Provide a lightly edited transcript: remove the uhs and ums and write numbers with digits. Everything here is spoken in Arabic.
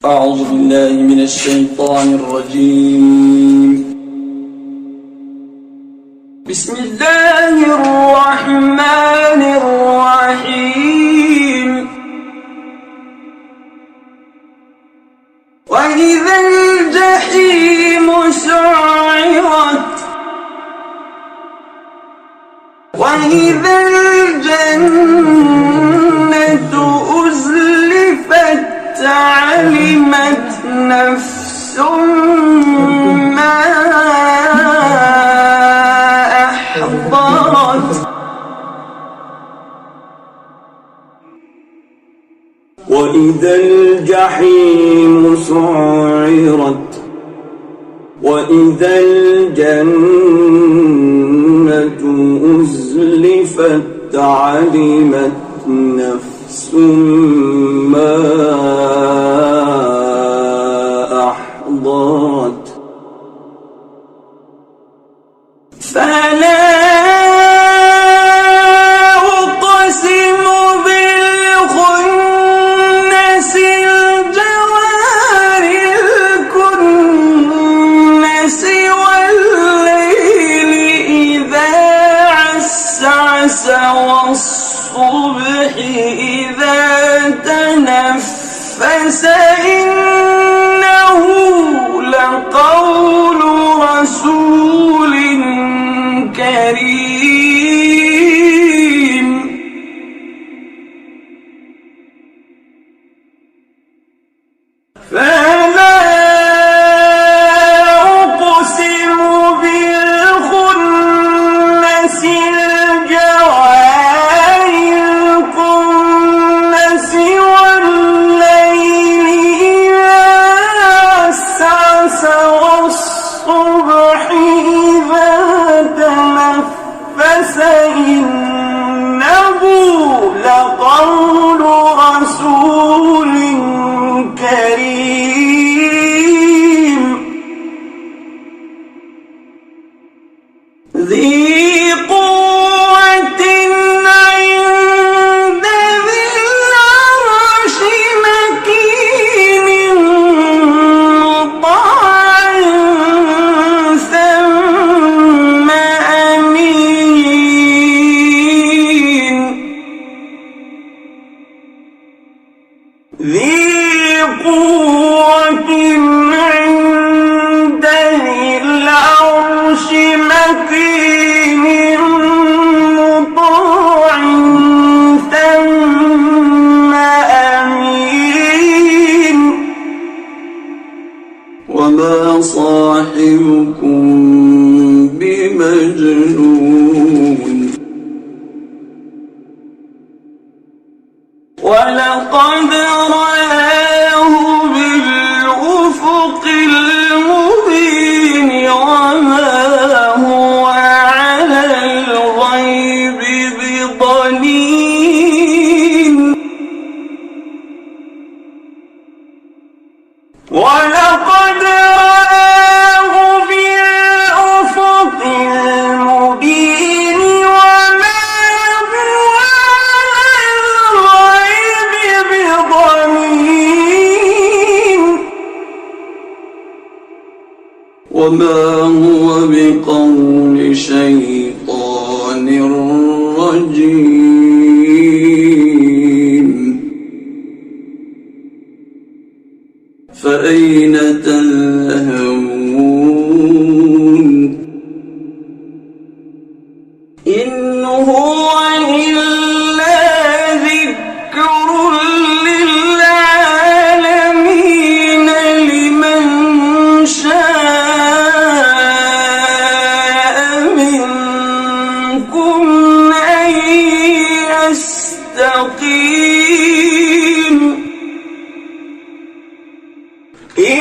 أعوذ بالله من الشيطان الرجيم. بسم الله الرحمن الرحيم. وإذا الجحيم سعرت وإذا الجنة أزلفت علمت نفس ما أحضرت وإذا الجحيم سعرت وإذا الجنة أزلفت علمت نفس ما أحضرت فلا أقسم بالخنس الجوار الكنس والليل إذا عسعس والصبح إذا تنفس إنه لقول رسول كريم. فلا أقسم بالخنس الجوار الكنس والليل إذا عسعس والصبح إذا تنفس إنه لقول رسول كريم ذي قوة عند ذي العرش مكين مطاع ثم أمين ذي قوة عند ذي العرش مكين مطاع ثم أمين وما صاحبكم بمجنون ولقد رآه بالأفق المبين وما هو على الغيب بضنين ولقد رآه بالأفق المبين وما هو على الغيب بضنين وما هو بقول شيطان رجيم فأين تذهبون إن هو إلا ذكر للعالمين لمن شاء منكم أن يستقيم إن